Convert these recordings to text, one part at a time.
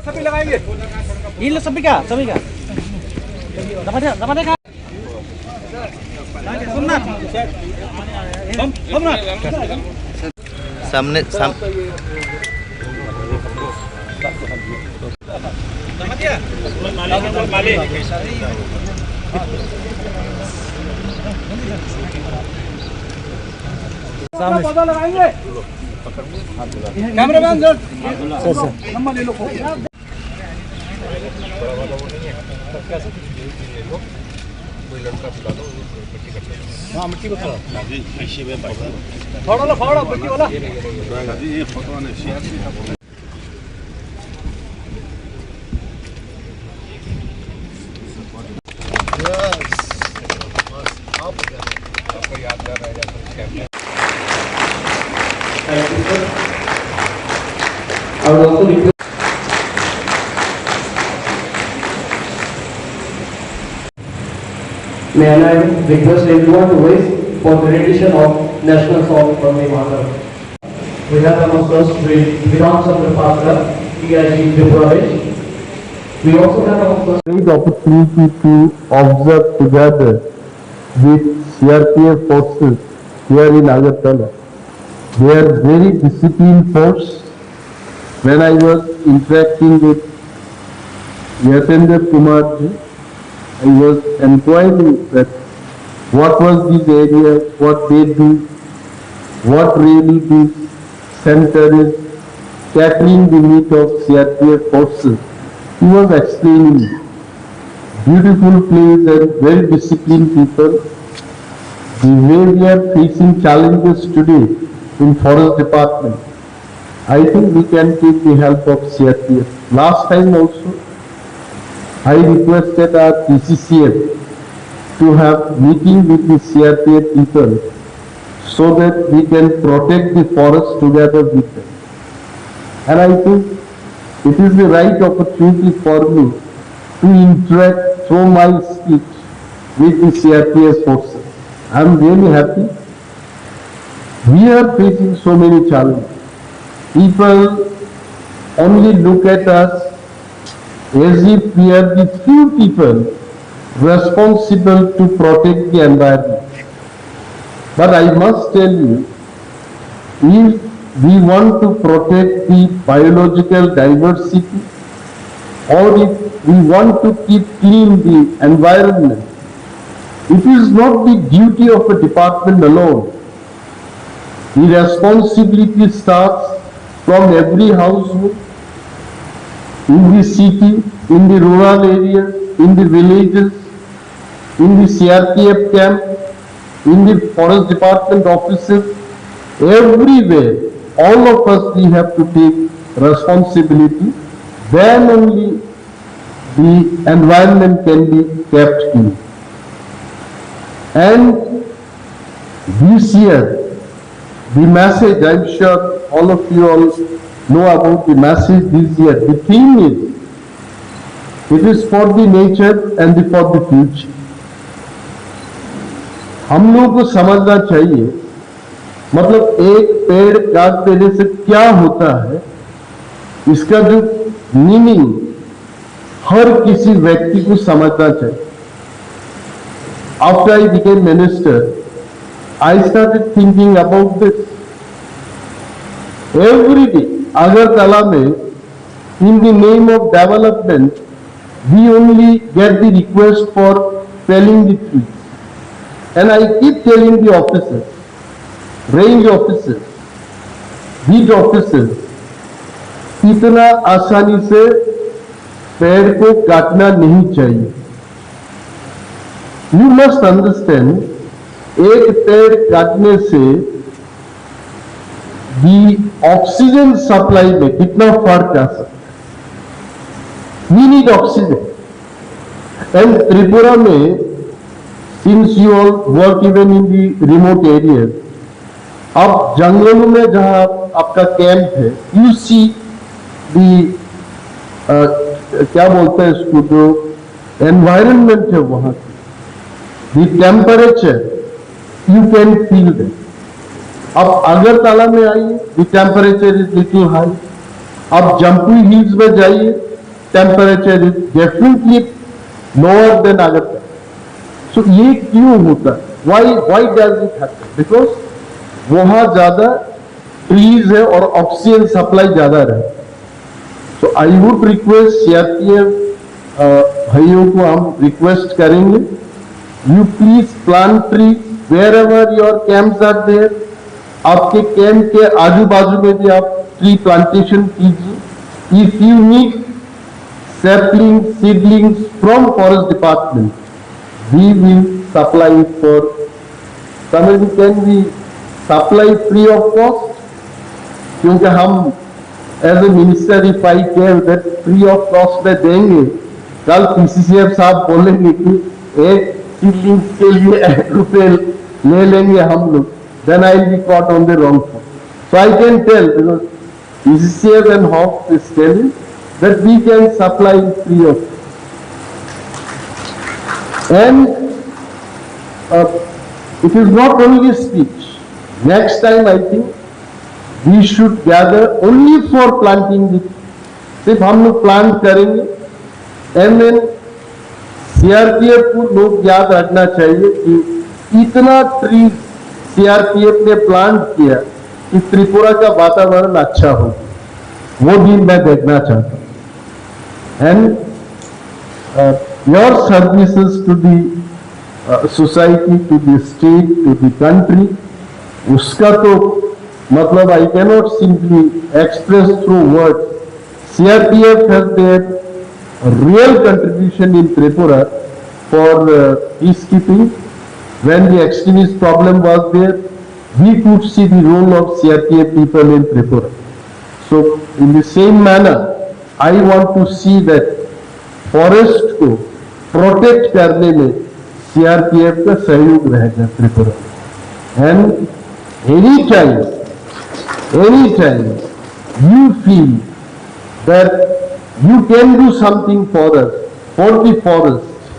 सभी लगाएंगे ये लो सभी का दबा दे का सुनना हम ना सामने पौधा लगाएंगे कैमरामैन नंबर ले लो हाँ मिट्टी को फाड़ा मिट्टी वाला ये फोटो आने I would also request may I request everyone to raise for the rendition of national song for the mother. We have amongst us Vidhan Chandra Patra, PIG Vipravesh. We also have amongst us great opportunity to observe together with CRPF forces here in Agartala. They are very disciplined force. When I was interacting with Yatendra Kumar ji, I was inquiring that what was this area, what they do, what really this center is tackling the need of CRPF forces. He was explaining beautiful place and well disciplined people. The way we are facing challenges today in forest department, I think we can take the help of CRPF. Last time also, I requested our PCCF to have meeting with the CRPF people so that we can protect the forest together with them. And I think it is the right opportunity for me to interact through my speech with the CRPF forces. I am really happy. We are facing so many challenges. People only look at us as if we are the few people responsible to protect the environment. But I must tell you, if we want to protect the biological diversity, or if we want to keep clean the environment, it is not the duty of a department alone. The responsibility starts from every household, in the city, in the rural areas, in the villages, in the CRPF camp, in the forest department offices, everywhere, all of us, we have to take responsibility. Then only the environment can be kept clean. And this year, the message, I am sure all of you all know about the message this year. The theme is, it is for the nature and for the future. हम लोगों को समझना चाहिए, मतलब एक पेड़ काट देने से क्या होता है, इसका जो मीनिंग हर किसी व्यक्ति को समझना चाहिए. After I became minister, I started thinking about this. Every day, Agartala mein, in the name of development, we only get the request for felling the trees. And I keep telling the officers, range officers, beat officers, इतना आसानी से पेड़ को काटना नहीं चाहिए। You must understand, एक पेड़ काटने से दी ऑक्सीजन सप्लाई में कितना फर्क आ सकता है। We need oxygen and Tripura में, since you all work even in the remote areas, अब जंगलों में जहां आपका कैंप है, यू सी दी क्या बोलते हैं इसको, जो एनवायरनमेंट है वहां की, the temperature you can feel that. अब अगरतला में आइए, the temperature is little high. अब जम्पुई हिल्स में जाइए, temperature is definitely lower than Agartala. So ये क्यों होता है? Why does it happen? Because वहां ज्यादा ट्रीज है और ऑक्सीजन सप्लाई ज्यादा रहे। So I would request CRPF भाइयों को हम रिक्वेस्ट करेंगे, you please plant tree wherever your camps are there. आपके कैंप के आजू बाजू में भी आप ट्री प्लांटेशन कीजिए। If you need sapling seedlings from forest department, we will supply for समझ, can we supply free of cost? क्योंकि हम as a minister if I care that free of cost में देंगे, कल पीसीसीएफ साहब बोलेंगे कि एक सीडलिंग के लिए 1 रुपए ले लेंगे हम लोग, then I will be caught on the wrong foot. So I can tell, because PCCF and HOP is telling that we can supply free of. And it is not only speech. Next time I think we should gather only for planting the, सिर्फ हम लोग plant करेंगे, and then CRPF को लोग याद रखना चाहिए कि इतना ट्री सीआरपीएफ ने प्लान किया कि त्रिपुरा का वातावरण अच्छा हो, वो दिन मैं देखना चाहता हूं। And your services to the society, to the state, to the country, उसका तो मतलब I can not simply express through word. CRPF has their real contribution in Tripura for peacekeeping. When the extremist problem was there, we could see the role of CRPF people in Tripura. So, in the same manner, I want to see that forest को protect करने में CRPF का सहयोग रहेगा Tripura. And anytime you feel that you can do something for us, for the forest,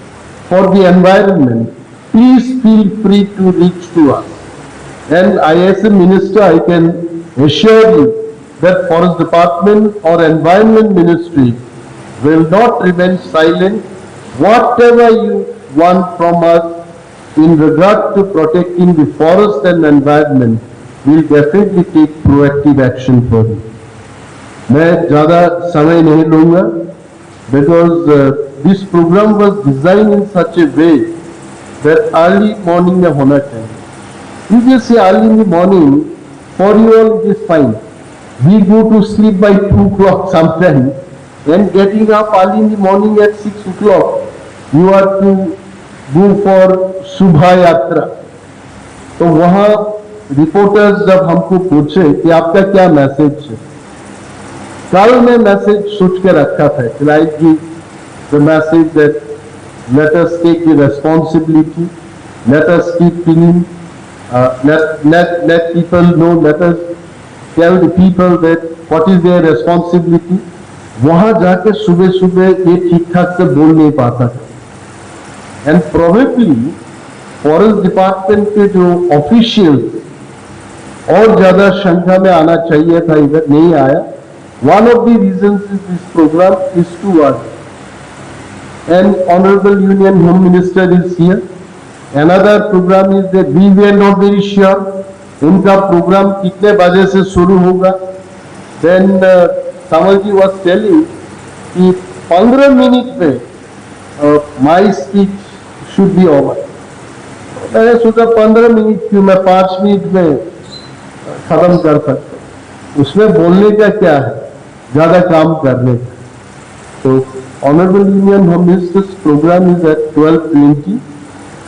for the environment, please feel free to reach to us. And I, as a minister, I can assure you that Forest Department or Environment Ministry will not remain silent. Whatever you want from us in regard to protecting the forest and environment, we'll definitely take proactive action for you. मैं ज़्यादा समय नहीं लूँगा, because this program was designed in such a way that early morning में होना चाहिए. You just say early in the morning, for you all it is fine. We go to sleep by 2 o'clock sometimes, and getting up early in the morning at 6 o'clock, you are to go for Subha Yatra. तो वहाँ reporters जब हमको पूछे कि आपका क्या message है, कल मैं मैसेज सोच के रखा था, like the message that let us take the responsibility, let us keep clean, let people know, let us tell the people that what is their responsibility. वहां जाके सुबह सुबह ये ठीक ठाक से बोल नहीं पाता था, एंड प्रोबेबली फॉरेस्ट डिपार्टमेंट के जो ऑफिशियल्स और ज्यादा संख्या में आना चाहिए था, इधर नहीं आया. One of the reasons is this programme is to work. And Honorable Union Home Minister is here. Another program is that we were not very sure उनका program कितने बजे से शुरू होगा. Then Samalji was telling कि 15 minute में my speech should be over. मैंने सोचा 15 मिनट क्यों, मैं 5 मिनट में खत्म कर सकता हूँ. उसमें बोलने का क्या है, ज्यादा काम करने का. तो Honorable Union Home Minister's program is at 12:20.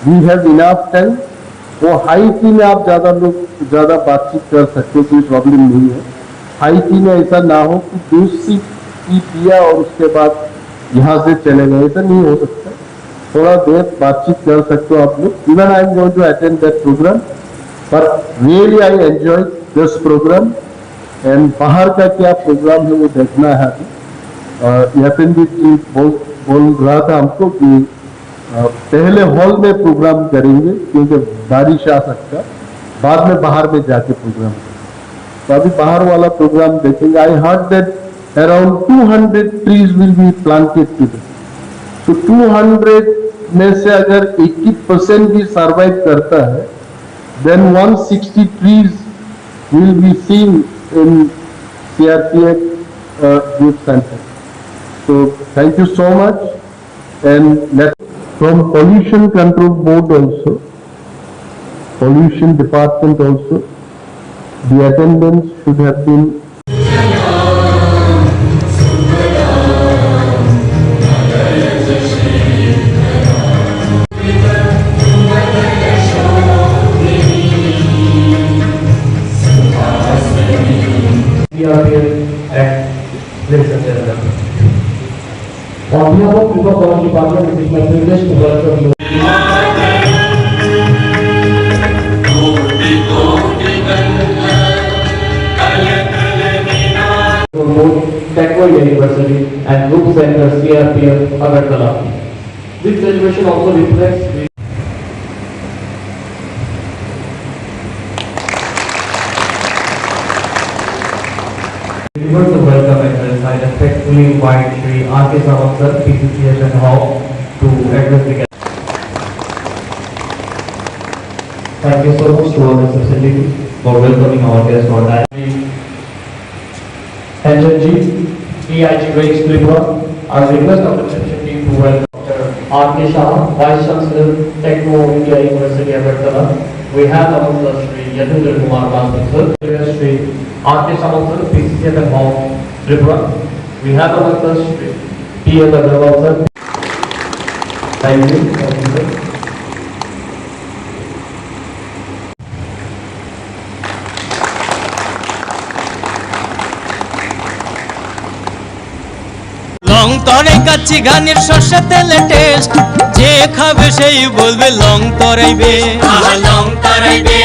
We have enough time. वो हाई टी में आप ज्यादा बातचीत कर सकते हो, कोई प्रॉब्लम नहीं है। हाई टी में ऐसा ना हो कि दूसरी टी पिया और उसके बाद यहाँ से चले गए, ऐसा नहीं हो सकता। थोड़ा देर बातचीत कर सकते हो आप लोग। Even I am going to attend that programme, but really I enjoy this programme. And बाहर का क्या प्रोग्राम है वो देखना है। यातिन जी बोल रहा था हमको कि पहले हॉल में प्रोग्राम करेंगे क्योंकि बारिश आ सकता, बाद में बाहर में जाके प्रोग्राम करेंगे। तो अभी बाहर वाला प्रोग्राम देखेंगे। I heard that around 200 trees will B planted today. तो 200 में से अगर 80% भी सर्वाइव करता है, then 160 trees will be seen in CRPF youth center. So thank you so much. And from Pollution Control Board also, Pollution Department also, the attendance should have been Ladies and gentlemen, on behalf of People Power Department, it is my privilege to welcome you. Techwell University and Group Center CRPF Agartala. This celebration also reflects the universal welcome address. I respectfully invite Shri R.K. Sawant sir, PCCS and Hall to address the guests. Thank you so much to all the facility for welcoming our guests for that. HNG, EIG Grace Tripura, I request of the reception team to welcome Dr. R.K. Shah, Vice Chancellor, Techno India University, Agartala. We have among us Shri Yatindra Kumar Basant sir, Shri R.K. Sawant sir, PCCS and Hall, Tripura. We have among us Shri P.L. Agarwal sir. Thank you. Thank you, sir. লং তরাই কাচ্ছি গানের সর্ষে তেলে test, যে খাবে সেই বলবে লং তরাইবে, লং তরাইবে।